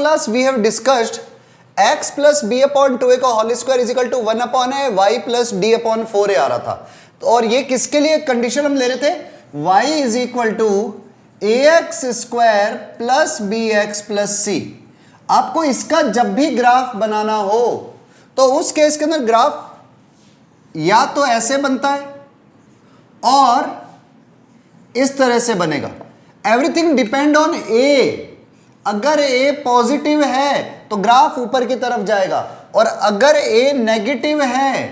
class we have discussed x plus b upon 2a का whole square is equal to 1 upon a y plus d upon 4a आ रहा था। तो और ये किसके लिए कंडीशन हम ले रहे थे, y is equal to ax square plus bx plus c। आपको इसका जब भी ग्राफ बनाना हो तो उस केस के अंदर ग्राफ या तो ऐसे बनता है और इस तरह से बनेगा। एवरीथिंग डिपेंड ऑन ए। अगर ए पॉजिटिव है तो ग्राफ ऊपर की तरफ जाएगा और अगर ए नेगेटिव है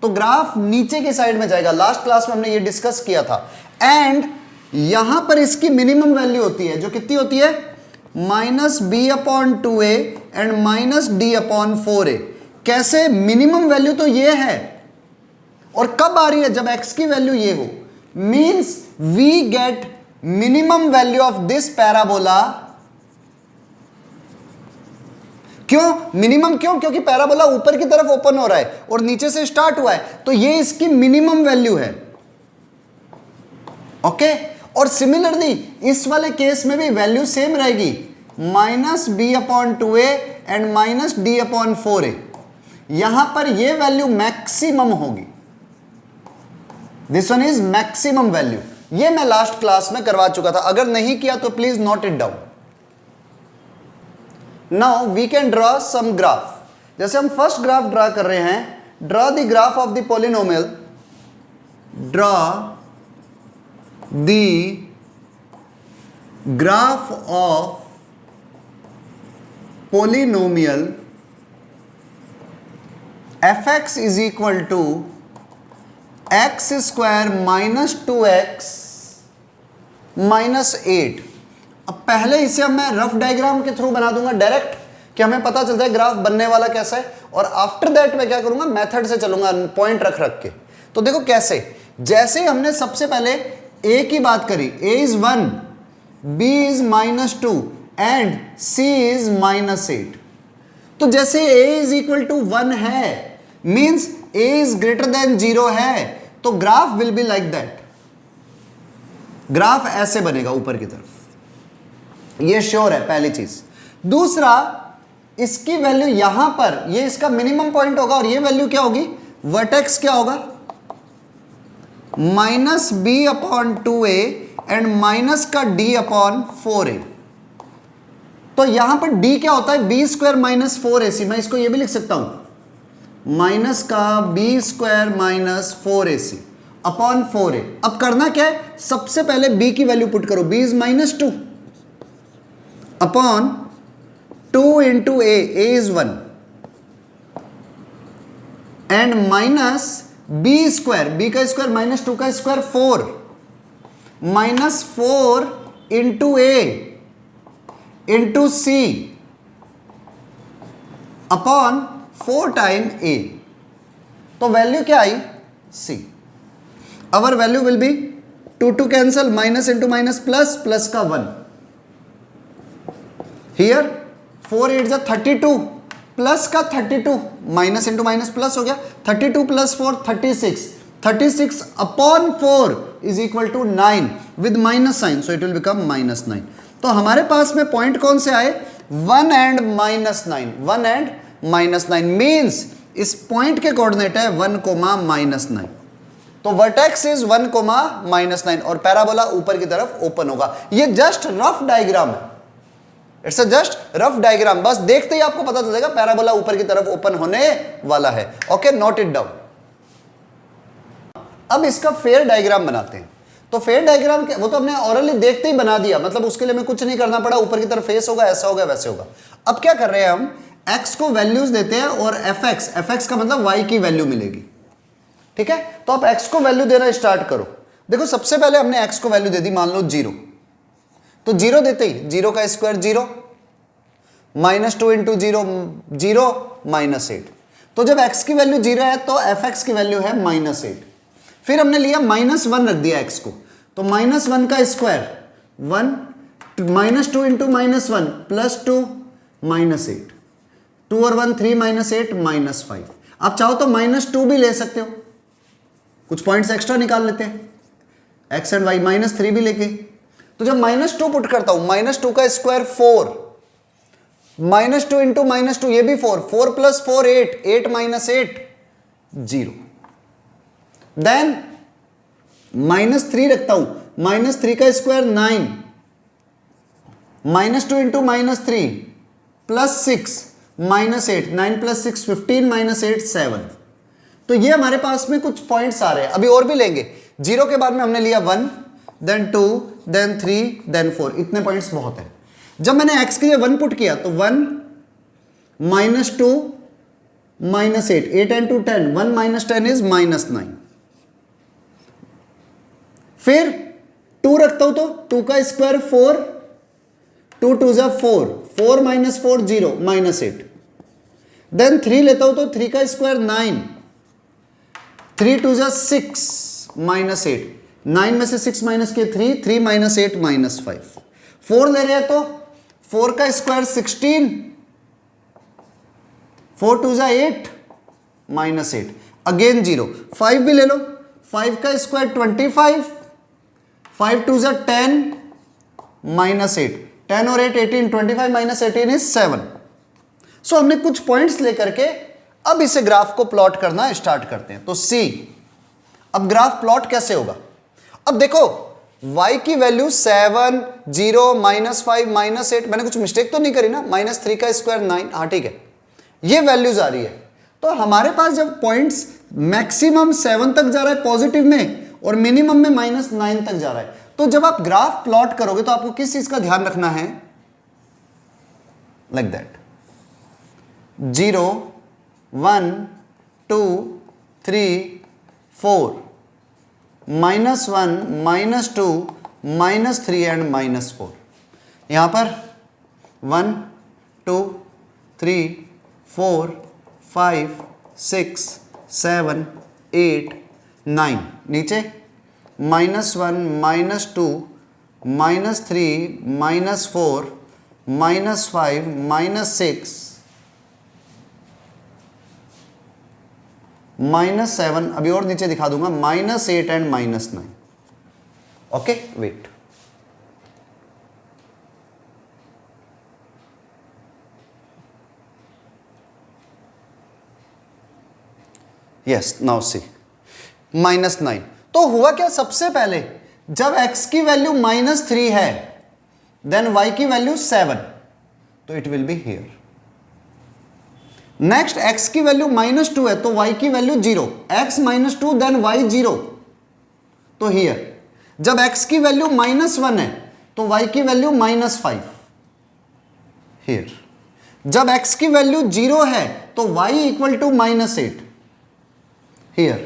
तो ग्राफ नीचे की साइड में जाएगा। लास्ट क्लास में हमने ये डिस्कस किया था। एंड यहां पर इसकी मिनिमम वैल्यू होती है जो कितनी होती है, minus B upon 2a and minus D upon 4a। कैसे, मिनिमम वैल्यू तो ये है और कब आ रही है, जब x की वैल्यू ये हो। Means we get minimum value of this parabola. क्यों मिनिमम, क्यों, क्योंकि पैराबोला ऊपर की तरफ ओपन हो रहा है और नीचे से स्टार्ट हुआ है, तो ये इसकी मिनिमम वैल्यू है। ओके, और सिमिलरली इस वाले केस में भी वैल्यू सेम रहेगी, minus B upon 2a and minus D upon 4a। यहां पर ये वैल्यू मैक्सिमम होगी। This one is maximum value. ये मैं लास्ट क्लास में करवा चुका था, अगर नहीं किया तो please note it down. Now we can draw some graph. जैसे हम फर्स्ट ग्राफ ड्रॉ कर रहे हैं, draw the graph of the polynomial, draw the graph of polynomial fx is equal to x square minus 2x minus 8। अब पहले इसे अब मैं रफ डायग्राम के थ्रू बना दूंगा डायरेक्ट, कि हमें पता चलता है ग्राफ बनने वाला कैसा है। और आफ्टर दैट मैं क्या करूंगा, मेथड से चलूंगा, पॉइंट रख रख के। तो देखो कैसे, जैसे हमने सबसे पहले a की बात करी, a is 1, b is minus 2 and c is minus 8। तो जैसे a इज इक्वल टू 1 है, means a is greater than 0 है, तो graph will be like that. Graph ऐसे बनेगा ऊपर की तरफ, ये श्योर है पहली चीज। दूसरा, इसकी वैल्यू यहां पर, ये इसका मिनिमम पॉइंट होगा और ये वैल्यू क्या होगी, वर्टेक्स क्या होगा, minus B upon 2a and minus का d अपॉन 4a। तो यहां पर d क्या होता है, बी स्क्वायर माइनस 4ac। मैं इसको ये भी लिख सकता हूं, माइनस का B square minus 4ac upon 4a। अब करना क्या है, सबसे पहले b की वैल्यू पुट करो, b is minus 2 upon 2 into a is 1 and minus b square, b का स्क्वायर माइनस 2 का square 4 minus 4 into a into c upon 4 time a। तो वैल्यू क्या आई, c। Our value will be 2 cancel, minus into minus plus, plus का 1 here, 4 8 जा 32 plus का 32, minus into minus plus हो गया, 32 plus 4 36, 36 upon 4 is equal to 9 with minus sign, so it will become minus 9। तो हमारे पास में point कौन से आए, 1 and minus 9, 1 and minus 9। Means इस पॉइंट के कोऑर्डिनेट है 1 कोमा माइनस 9। तो वर्टेक्स इज 1 कोमा माइनस 9 और पैराबोला ऊपर की तरफ ओपन होगा। ये जस्ट रफ डायग्राम है, it's a just rough diagram. बस देखते ही आपको पता चल जाएगा पैराबोला ऊपर की तरफ ओपन होने वाला है। Okay, note it down. अब इसका फेयर डायग्राम बनाते हैं। तो फेयर डायग्राम वो तो हमने ऑरली देखते ही बना दिया, मतलब उसके लिए हमें कुछ नहीं करना पड़ा। ऊपर की तरफ फेस होगा, ऐसा होगा, वैसे होगा। अब क्या कर रहे हैं हम, x को वैल्यूज देते हैं और fx का मतलब y की वैल्यू मिलेगी। ठीक है, तो आप x को वैल्यू देना स्टार्ट करो। देखो सबसे पहले हमने x को वैल्यू दे दी, मान लो 0। तो 0 देते ही 0 का स्क्वायर 0, माइनस 2 इंटू 0 0 माइनस 8। तो जब x की वैल्यू 0 है तो fx की वैल्यू है माइनस 8। फिर हमने लिया माइनस 1 रख दिया x को, तो माइनस 1 का square 1, minus 2 into minus 1 plus 2 minus 8, 2 और 1 3 माइनस 8 माइनस 5। आप चाहो तो माइनस 2 भी ले सकते हो, कुछ पॉइंट्स एक्स्ट्रा निकाल लेते हैं, x एंड y माइनस 3 भी लेके। तो जब माइनस 2 पुट करता हूं, माइनस 2 का स्क्वायर 4 -2 इंटू -2 ये भी 4, 4 प्लस 4 8, 8 माइनस 8 0। देन -3 रखता हूं, -3 का स्क्वायर 9, -2 इंटू -3 प्लस 6 -8, 9 प्लस 6 15 -8 7। तो ये हमारे पास में कुछ पॉइंट्स आ रहे हैं, अभी और भी लेंगे। 0 के बाद में हमने लिया 1, देन 2, देन 3, देन 4, इतने पॉइंट्स बहुत हैं। जब मैंने x के लिए 1 पुट किया तो 1 -2 -8, 8 and 2 10, 1 minus 10 is -9। फिर 2 रखता हूं तो 2 का स्क्वायर 4, 2 2 जा 4, 4 minus 4 0 -8। देन 3 लेता हूं तो 3 का स्क्वायर 9, 3 2 जा 6 -8, 9 में से 6 माइनस के 3, 3 minus 8 -5। 4 ले रहे हैं तो 4 का स्क्वायर 16, 4 2 जा 8 -8, अगेन 0। 5 भी ले लो, 5 का स्क्वायर 25, 5 2 जा 10 -8, 10 और 8 18, 25 minus 18 is 7। सो हमने कुछ पॉइंट्स लेकर के अब इसे ग्राफ को प्लॉट करना स्टार्ट करते हैं। तो सी, अब ग्राफ प्लॉट कैसे होगा? अब देखो y की वैल्यू 7 0 -5 -8, मैंने कुछ मिस्टेक तो नहीं करी ना? -3 का स्क्वायर 9, हाँ ठीक है, ये वैल्यूज आ रही है। तो हमारे पास जब पॉइंट्स मैक्सिमम 7 तक जा रहा है पॉजिटिव में और मिनिमम में -9 तक जा रहा है, तो जब आप ग्राफ प्लॉट करोगे तो आपको किस चीज का ध्यान रखना है? Like that, 0 1 2 3 4, -1 -2 -3 and -4। यहां पर 1 2 3 4 5 6 7 8 9, नीचे -1 -2 -3 -4 -5 -6 -7, अभी और नीचे दिखा दूंगा, -8 and -9। Okay, wait, yes, now see -9। तो हुआ क्या? सबसे पहले जब x की वैल्यू -3 है देन y की वैल्यू 7, तो it will be here. Next x की वैल्यू -2 है तो y की वैल्यू 0, x -2 देन y 0, तो हियर। जब x की वैल्यू -1 है तो y की वैल्यू -5, हियर। जब x की वैल्यू 0 है तो y इक्वल टू -8, हियर।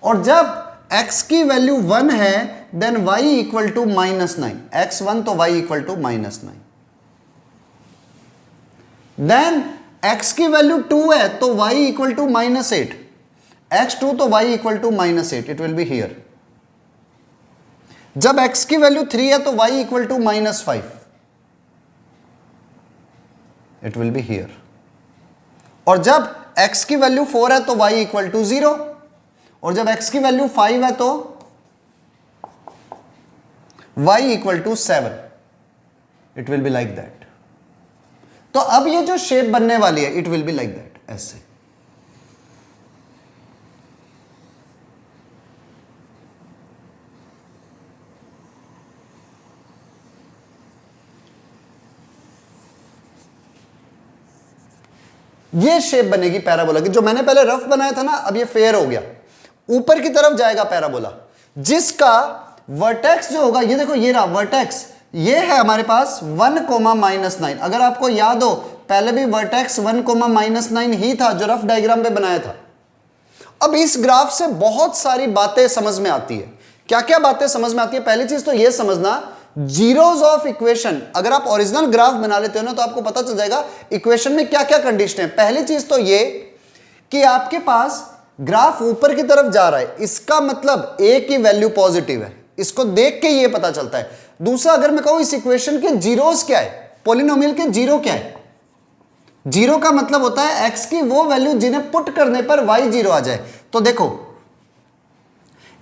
और जब x की वैल्यू 1 है then y equal to -9, x 1 तो y equal to -9। Then x की वैल्यू 2 है तो y इक्वल टू -8, x 2 तो y equal to -8, it will be here. जब x की वैल्यू 3 है तो y equal to -5, it will be here. और जब x की वैल्यू 4 है तो y इक्वल टू 0, और जब x की वैल्यू 5 है तो y equal to 7, it will be like that. तो अब ये जो शेप बनने वाली है it will be like that, ऐसे। ये शेप बनेगी पैराबोला की। जो मैंने पहले रफ बनाया था ना, अब ये फेयर हो गया, ऊपर की तरफ जाएगा पैराबोला, जिसका वर्टेक्स जो होगा, ये देखो ये रहा वर्टेक्स, ये है हमारे पास 1, -9। अगर आपको याद हो पहले भी वर्टेक्स 1, -9 ही था जो रफ डायग्राम पे बनाया था। अब इस ग्राफ से बहुत सारी बातें समझ में आती है। क्या क्या बातें समझ में आती है? पहली चीज तो ये समझना, जीरोस ऑफ इक्वेशन, अगर आप ओरिजिनल ग्राफ बना लेते हो ना तो आपको पता चल जाएगा इक्वेशन में क्या क्या कंडीशन है। पहली चीज तो ये कि आपके पास ग्राफ ऊपर की तरफ जा रहा है, इसका मतलब a की वैल्यू पॉजिटिव है, इसको देख के ये पता चलता है। दूसरा, अगर मैं कहूं इस इक्वेशन के जीरोस क्या है, पॉलिनोमियल के जीरो क्या है, जीरो का मतलब होता है x की वो वैल्यू जिन्हें पुट करने पर y 0 आ जाए। तो देखो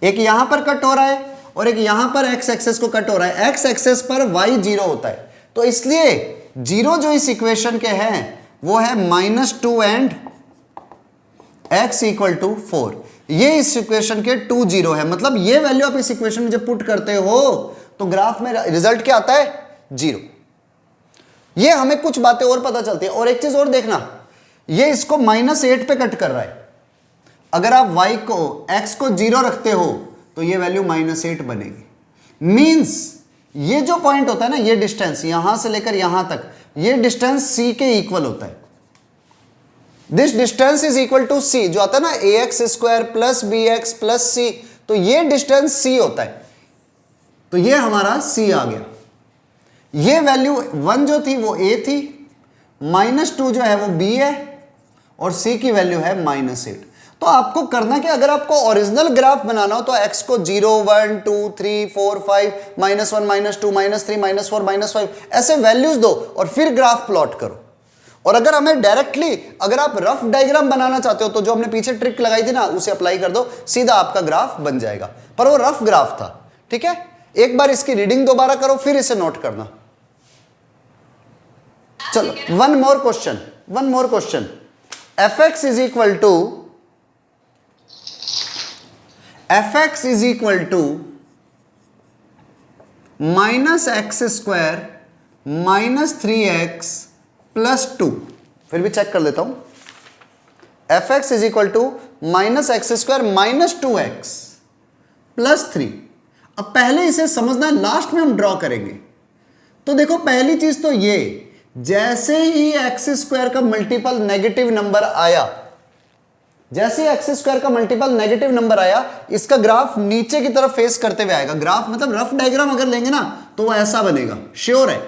एक यहां पर कट हो रहा है और एक यहां पर x एक्सेस को कट हो रहा है, x एक्सेस पर y 0 होता है, तो इसलिए जीरो जो इस इक्वेशन के हैं वो है -2 एंड x इक्वल टू 4। ये इस इक्वेशन के 2 0 है, मतलब ये वैल्यू आप इस इक्वेशन में जब पुट करते हो तो ग्राफ में रिजल्ट क्या आता है? 0। ये हमें कुछ बातें और पता चलती है। और एक चीज और देखना, ये इसको -8 पे कट कर रहा है। अगर आप y को x को 0 रखते हो तो ये वैल्यू -8 बनेगी। मींस ये जो पॉइंट होता है ना, ये डिस्टेंस यहां से लेकर यहां तक, ये डिस्टेंस c के इक्वल होता है। This distance is equal to c, जो आता है ना ax² plus bx plus c, तो ये डिस्टेंस c होता है। तो ये हमारा c आ गया। ये वैल्यू 1 जो थी वो a थी, -2 जो है वो b है, और c की वैल्यू है -8। तो आपको करना क्या, अगर आपको ओरिजिनल ग्राफ बनाना हो तो x को 0 1 2 3 4 5 -1 -2 -3 -4 -5 ऐसे वैल्यूज दो और फिर ग्राफ प्लॉट करो। और अगर हमें डायरेक्टली, अगर आप रफ डायग्राम बनाना चाहते हो तो जो हमने पीछे ट्रिक लगाई थी ना, उसे अप्लाई कर दो, सीधा आपका ग्राफ बन जाएगा। पर वो रफ ग्राफ था, ठीक है। एक बार इसकी रीडिंग दोबारा करो, फिर इसे नोट करना। चलो one more question. fx is equal to -x² -3x plus 2। फिर भी चेक कर लेता हूं। fx is equal to -x² -2x plus 3। अब पहले इसे समझना, लास्ट में हम ड्रॉ करेंगे। तो देखो पहली चीज तो ये, जैसे ही x² का मल्टीपल नेगेटिव नंबर आया, इसका ग्राफ नीचे की तरफ फेस करते हुए आएगा। ग्राफ मतलब रफ डायग्राम अगर लेंगे ना तो वो ऐसा बनेगा, श्योर है।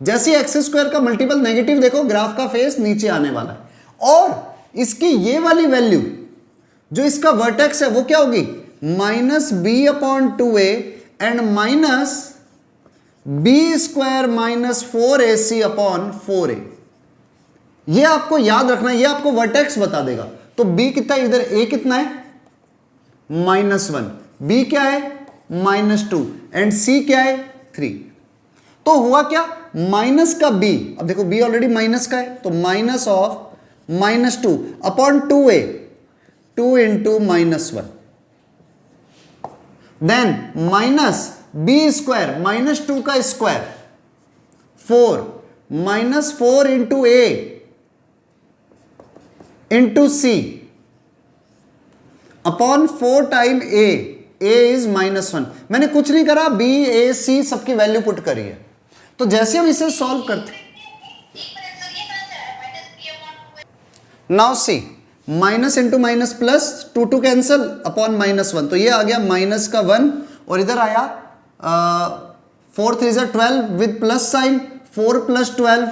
जैसे x² का मल्टीपल नेगेटिव देखो, ग्राफ का फेस नीचे आने वाला है। और इसकी ये वाली वैल्यू जो इसका वर्टेक्स है वो क्या होगी? -b/2a and -b² -4ac/4a। ये आपको याद रखना है, ये आपको वर्टेक्स बता देगा। तो b कितना है इधर, a कितना है? -1, b क्या है? -2 एंड c क्या है? 3। तो हुआ क्या, माइनस का b, अब देखो b ऑलरेडी माइनस का है, तो -2/2a, 2 into -1, देन -b² -2 का square 4 -4 into a into c upon 4 time a is -1। मैंने कुछ नहीं करा, b a c सबकी वैल्यू पुट करी है। तो जैसे हम इसे सॉल्व करते, now see, minus into minus plus, 2 cancel upon -1, तो ये आ गया -1 और इधर आया 4 3 12 विद प्लस साइन, 4 + 12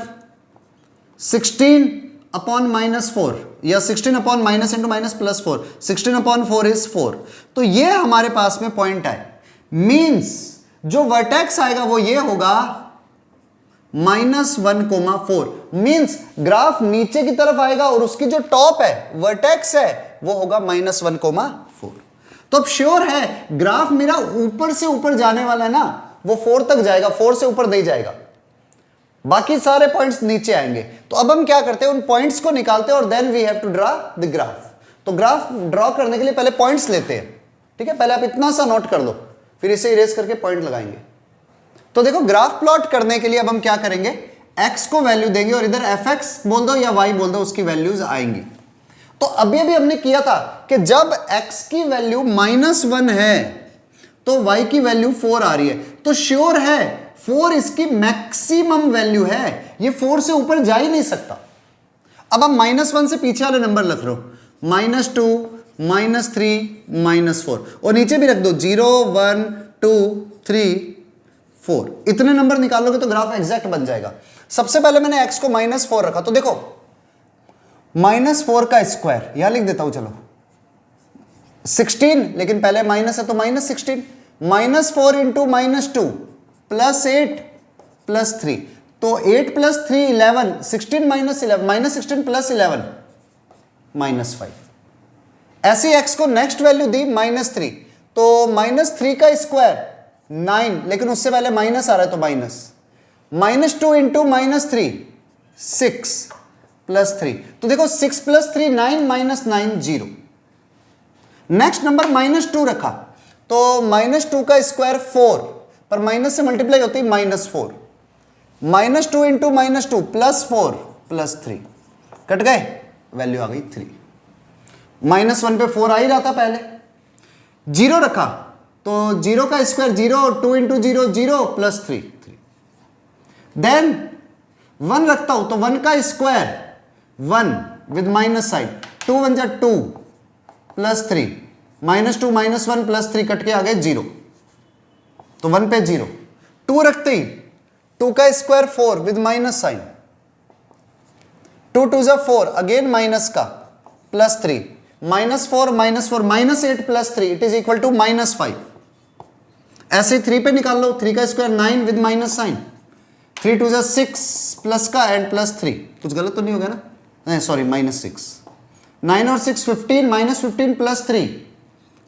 16 अपॉन -4, या 16 upon minus into minus plus 4, 16 upon 4 is 4। तो ये हमारे पास में पॉइंट है। मींस जो वर्टेक्स आएगा वो ये होगा -1,4। मींस ग्राफ नीचे की तरफ आएगा और उसकी जो टॉप है, वर्टेक्स है, वो होगा -1,4। तो अब श्योर है ग्राफ मेरा ऊपर से ऊपर जाने वाला है ना, वो 4 तक जाएगा, 4 से ऊपर नहीं जाएगा, बाकी सारे पॉइंट्स नीचे आएंगे। तो अब हम क्या करते हैं, उन पॉइंट्स को निकालते हैं और then we have to draw the graph. तो ग्राफ ड्रॉ करने के लिए पहले पॉइंट्स लेते हैं, ठीक है। पहले आप इतना सा नोट कर लो, फिर इसे इरेज करके पॉइंट लगाएंगे। तो देखो ग्राफ प्लॉट करने के लिए अब हम क्या करेंगे, x को वैल्यू देंगे और इधर fx बोल दो या y बोल दो, उसकी वैल्यूज आएंगी। तो अभी अभी हमने किया था कि जब x की वैल्यू -1 है तो y की वैल्यू 4 आ रही है, तो श्योर है 4 इसकी मैक्सिमम वैल्यू है, ये 4 से ऊपर जा ही नहीं सकता। अब हम -1 से पीछे वाले नंबर लिख लो, -2 -3 -4, और नीचे भी रख दो 0 1 2 3 4, इतने नंबर निकालोगे तो ग्राफ एग्जैक्ट बन जाएगा। सबसे पहले मैंने x को -4 रखा, तो देखो -4 का स्क्वायर यहां लिख देता हूं, चलो 16, लेकिन पहले माइनस है तो -16, -4 इंटू -2 +8 +3, तो 8 + 3 11, 16 -11 -16 + 11 -5। ऐसे x को नेक्स्ट वैल्यू दी -3, तो -3 का स्क्वायर 9, लेकिन उससे पहले माइनस आ रहा है तो माइनस, -2 इंटू -3 6 + 3, तो देखो 6 + 3 9 -9 0। नेक्स्ट नंबर -2 रखा, तो -2 का स्क्वायर 4, पर माइनस से मल्टीप्लाई होती है -4, -2 इंटू -2 +4 + 3, कट गए, वैल्यू आ गई 3। -1 पे 4 आ ही रहा था पहले। 0 रखा, तो 0 का स्क्वायर 0, 2 इंटू 0 0 + 3 3। देन 1 रखता हूं, तो 1 का स्क्वायर 1 विद माइनस साइन, 2 1 जा 2 + 3, -2 -1 + 3 कट के आ गए 0, तो 1 पे 0। 2 रखते ही 2 का स्क्वायर 4 विद माइनस साइन, 2 2 जा 4, अगेन माइनस का +3, -4 -4 -8 + 3 इट इज इक्वल टू -5। ऐसे 3 पे निकाल लो, 3 का स्क्वायर 9 विद माइनस साइन, 3 2 जा 6 प्लस का एंड +3, कुछ गलत तो नहीं हो गया ना, नहीं सॉरी -6, 9 और 6 15, -15 + 3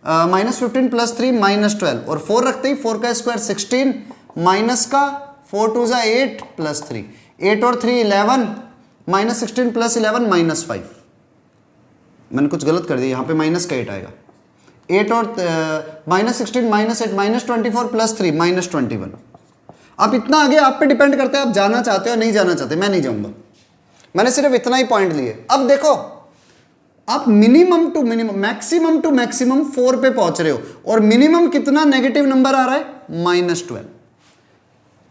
-15 + 3 -12, और 4 रखते ही 4 का स्क्वायर 16, माइनस का 4 2 जा 8 + 3, 8 और 3 11, -16 + 11 -5, मैंने कुछ गलत कर दिया, यहाँ पे माइनस का 8 आएगा, 8 और -16 -8 -24 + 3 -21। अब इतना आगे आप पे डिपेंड करता है, आप जाना चाहते हो नहीं जाना चाहते, मैं नहीं जाऊंगा, मैंने सिर्फ इतना ही पॉइंट लिए। अब देखो आप minimum to minimum, maximum to maximum 4 पे पहुंच रहे हो, और मिनिमम कितना नेगेटिव नंबर आ रहा है, -12।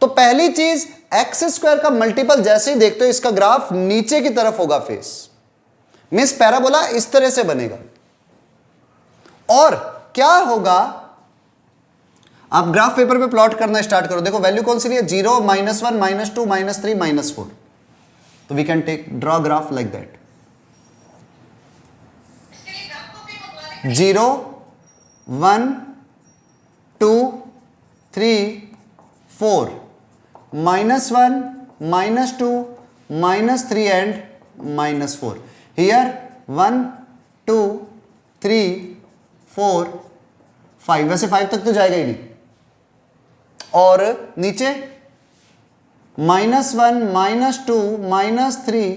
तो पहली चीज x² का मल्टीपल जैसे ही देखते हो इसका ग्राफ नीचे की तरफ होगा फेस, मींस पैराबोला इस तरह से बनेगा। और क्या होगा, आप ग्राफ पेपर पे प्लॉट करना स्टार्ट करो, देखो वैल्यू कौन सी है, 0 -1 -2 -3 -4, तो we can take draw graph like that, 0 1 2 3 4, -1 -2 -3 and -4, here 1 2 3 4 5, वैसे 5 तक तो जाएगा ही नहीं, और नीचे -1 -2 -3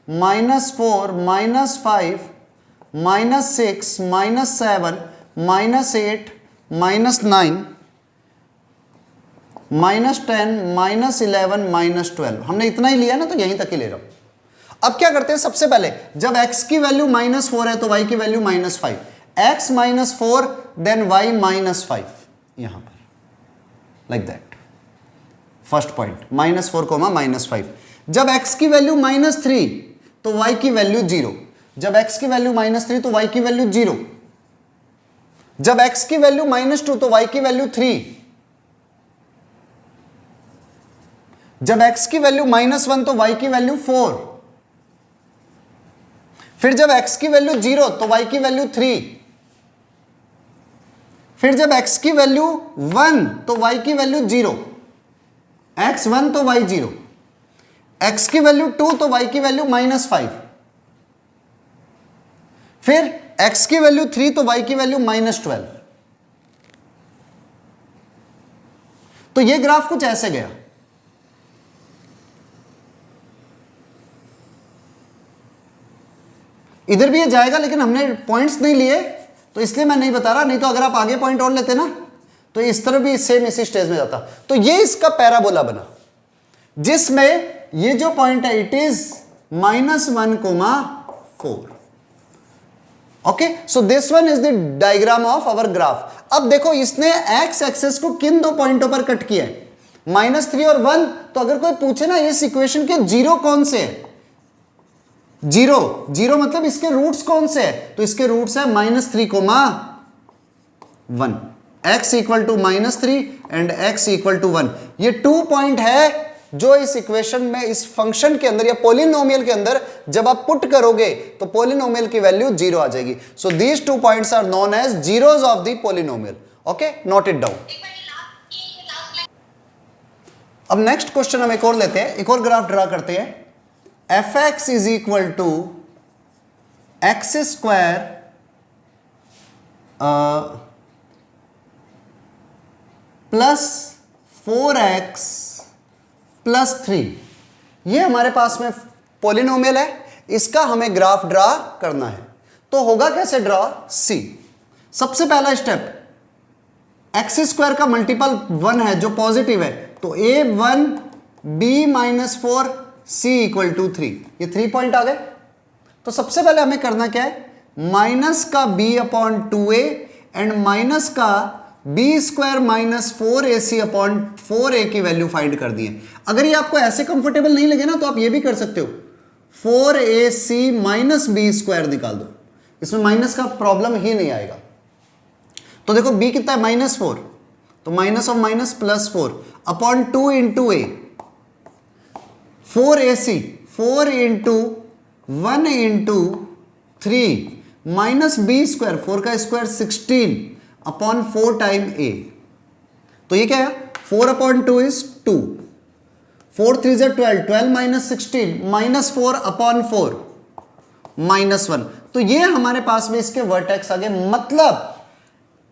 -4 -5 -6 -7 -8 -9 -10 -11 -12, हमने इतना ही लिया ना, तो यहीं तक ही ले रहा हूं। अब क्या करते हैं, सबसे पहले जब x की वैल्यू -4 है तो y की वैल्यू -5, x -4 देन y -5, यहां पर लाइक दैट, फर्स्ट पॉइंट -4 -5। जब x की वैल्यू -3 तो y की वैल्यू 0, जब x की वैल्यू -3 तो y की वैल्यू 0, जब x की वैल्यू -2 तो y की वैल्यू 3, जब x की वैल्यू -1 तो y की वैल्यू 4, फिर जब x की वैल्यू 0 तो y की वैल्यू 3, फिर जब x की वैल्यू 1 तो y की वैल्यू 0, x 1 तो y 0, x की वैल्यू 2 तो y की वैल्यू -5, फिर x की वैल्यू 3 तो y की वैल्यू -12। तो ये ग्राफ कुछ ऐसे गया, इधर भी ये जाएगा, लेकिन हमने पॉइंट्स नहीं लिए तो इसलिए मैं नहीं बता रहा, नहीं तो अगर आप आगे पॉइंट और लेते ना तो इस तरह भी सेम इसी स्टेज में जाता। तो ये इसका पैराबोला बना, जिसमें ये जो पॉइंट है it is -1, 4। Okay, so this one is the diagram of our graph. अब देखो इसने एक्स एक्सेस को किन दो पॉइंटों पर कट किया है, -3 और 1। तो अगर कोई पूछे ना इस इक्वेशन के जीरो कौन से है, जीरो मतलब इसके रूट्स कौन से है, तो इसके रूट्स है -3, 1, x equal to -3 and x equal to 1। ये 2 पॉइंट है जो इस इक्वेशन में, इस फंक्शन के अंदर या पोलिनोमियल के अंदर जब आप पुट करोगे तो पोलिनोमियल की वैल्यू 0 आ जाएगी। So these 2 points are known as zeros of the polynomial. Okay, note it down. अब नेक्स्ट क्वेश्चन हम एक और लेते हैं, एक और ग्राफ ड्रा करते हैं। fx is equal to x square plus 4x +3, ये हमारे पास में पॉलिनोमियल है, इसका हमें ग्राफ ड्रा करना है। तो होगा कैसे ड्रा? सी, सबसे पहला स्टेप, x² का मल्टीपल 1 है जो पॉजिटिव है, तो a1 b-4 c = 3, ये 3 पॉइंट आ गए। तो सबसे पहले हमें करना क्या है, माइनस का b/2a एंड माइनस का b² - 4ac/4a की वैल्यू फाइंड कर दी है। अगर ये आपको ऐसे कंफर्टेबल नहीं लगे ना तो आप ये भी कर सकते हो, 4ac - b² निकाल दो, इसमें माइनस का प्रॉब्लम ही नहीं आएगा। तो देखो b कितना है, -4, तो minus of minus +4 upon 2 × a, 4ac, 4 × 1 × 3 minus b², 4 का स्क्वायर 16 अपॉन 4 टाइम a। तो ये क्या है, 4/2 इज 2, 4 3 = 12, 12 - 16 -4 अपॉन 4 -1। तो ये हमारे पास में इसके वर्टेक्स आ गए। मतलब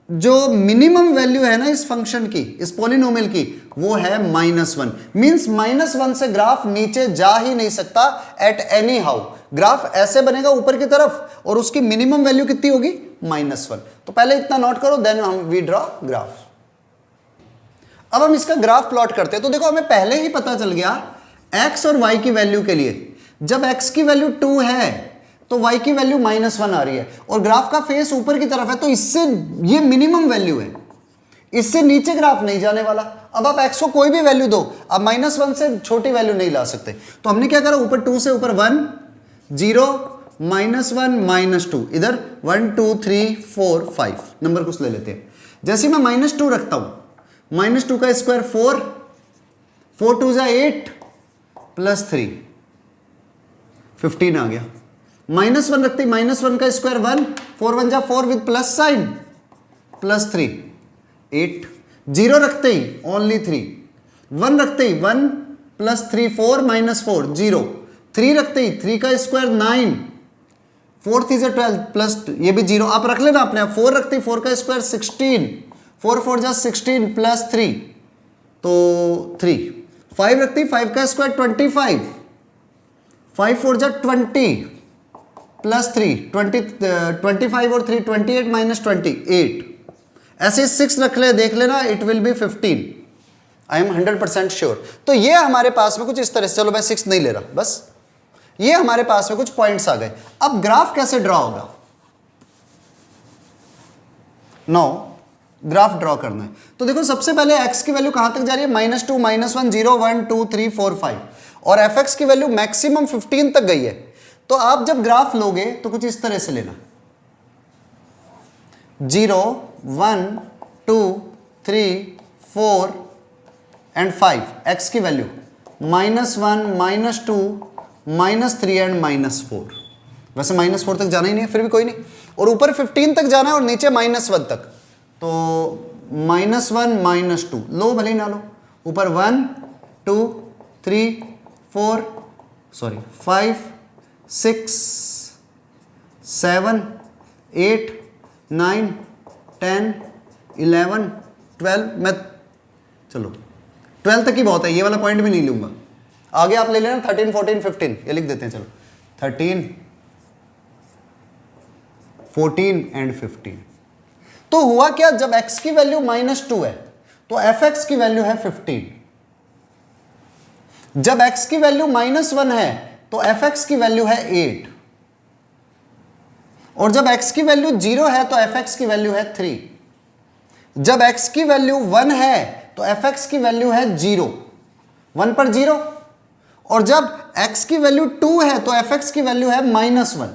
जो मिनिमम वैल्यू है ना इस फंक्शन की, इस पॉलिनोमियल की, वो है -1। मींस -1 से ग्राफ नीचे जा ही नहीं सकता एट एनी हाउ। ग्राफ ऐसे बनेगा ऊपर की तरफ और उसकी मिनिमम वैल्यू कितनी होगी, -1। तो पहले इतना नोट करो, देन हम वी ड्रॉ ग्राफ। अब हम इसका ग्राफ प्लॉट करते हैं। तो देखो हमें पहले ही पता चल गया x और y की वैल्यू के लिए, जब x की वैल्यू 2 है तो y की वैल्यू -1 आ रही है और ग्राफ का फेस ऊपर की तरफ है, तो इससे ये मिनिमम वैल्यू है, इससे नीचे ग्राफ नहीं जाने वाला। अब आप x को कोई भी वैल्यू दो, आप -1 से छोटी वैल्यू नहीं ला सकते। तो हमने क्या करा, ऊपर 2 से ऊपर 1 0 -1 -2, इधर 1 2 3 4 5 नंबर कुछ ले लेते हैं। जैसे मैं -2 रखता हूं, -2 का स्क्वायर 4, 4 2 = 8 +3 15 आ गया। -1 रखते, -1 का स्क्वायर 1, 4 1 = 4 विद प्लस साइन +3 8। 0 रखते ही ओनली 3, 1 रखते ही 1 + 3 4 -4 0, 3 रखते ही 3 का स्क्वायर 9, 4 3 = 12 प्लस ये भी 0 आप रख लेना अपने आप। 4 रखते ही 4 का स्क्वायर 16, 4 4 = 16 +3 तो 3। 5 रखते ही 5 का स्क्वायर 25, 5 4 = 20 +3 25 और 3 28 - 28। ऐसे 6 रख ले, देख लेना, it will B 15। I am 100% sure. तो ये हमारे पास में कुछ इस तरह से, चलो मैं 6 नहीं ले रहा, बस ये हमारे पास में कुछ पॉइंट्स आ गए। अब ग्राफ कैसे ड्रॉ होगा, नो ग्राफ ड्रॉ करना है। तो देखो सबसे पहले x की वैल्यू कहां तक जा रही है, -2 -1 0 1 2 3 4 5 और fx की वैल्यू मैक्सिमम 15 तक गई है। तो आप जब ग्राफ लोगे तो कुछ इस तरह से लेना, 0 1 2 3 4 एंड 5, x की वैल्यू -1 -2 -3 एंड -4। वैसे -4 तक जाना ही नहीं है, फिर भी कोई नहीं। और ऊपर 15 तक जाना है और नीचे -1 तक, तो -1 -2 लो भले ही ना लो। ऊपर 1 2 3 4 5 6 7 8 9 10 11 12 मैं चलो 12 तक ही बहुत है, ये वाला पॉइंट भी नहीं लूंगा। आगे आप ले लेना 13 14 15, ये लिख देते हैं। चलो 13 14 एंड 15। तो हुआ क्या, जब x की वैल्यू -2 है तो fx की वैल्यू है 15। जब x की वैल्यू -1 है तो fx की वैल्यू है 8 और जब x की वैल्यू 0 है तो fx की वैल्यू है 3। जब x की वैल्यू 1 है तो fx की वैल्यू है 0, 1 पर 0। और जब x की वैल्यू 2 है तो fx की वैल्यू है -1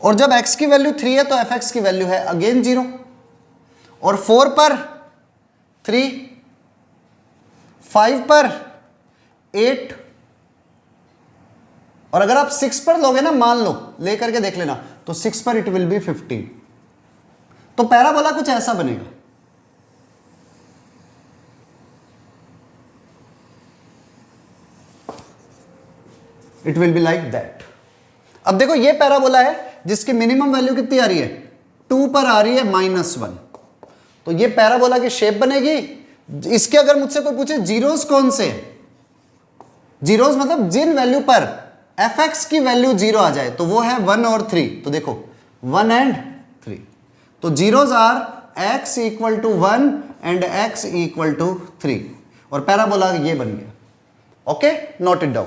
और जब x की वैल्यू 3 है तो fx की वैल्यू है अगेन 0 और 4 पर 3, 5 पर 8 और अगर आप 6 पर लोगे ना, मान लो लेकर के देख लेना, तो 6 पर इट विल बी 15। तो पैराबोला कुछ ऐसा बनेगा। It will be like that. अब देखो ये पैराबोला है जिसकी मिनिमम वैल्यू कितनी आ रही है, 2 पर आ रही है -1। तो ये पैराबोला की शेप बनेगी। इसके अगर मुझसे कोई पूछे जीरोस कौन से, जीरोस मतलब जिन वैल्यू पर एफ एक्स की वैल्यू 0 आ जाए, तो वो है 1 और 3। तो देखो 1 एंड 3, तो zeros are x equal to 1 and x equal to 3, और पैराबोला ये बन गया। Okay, note it down.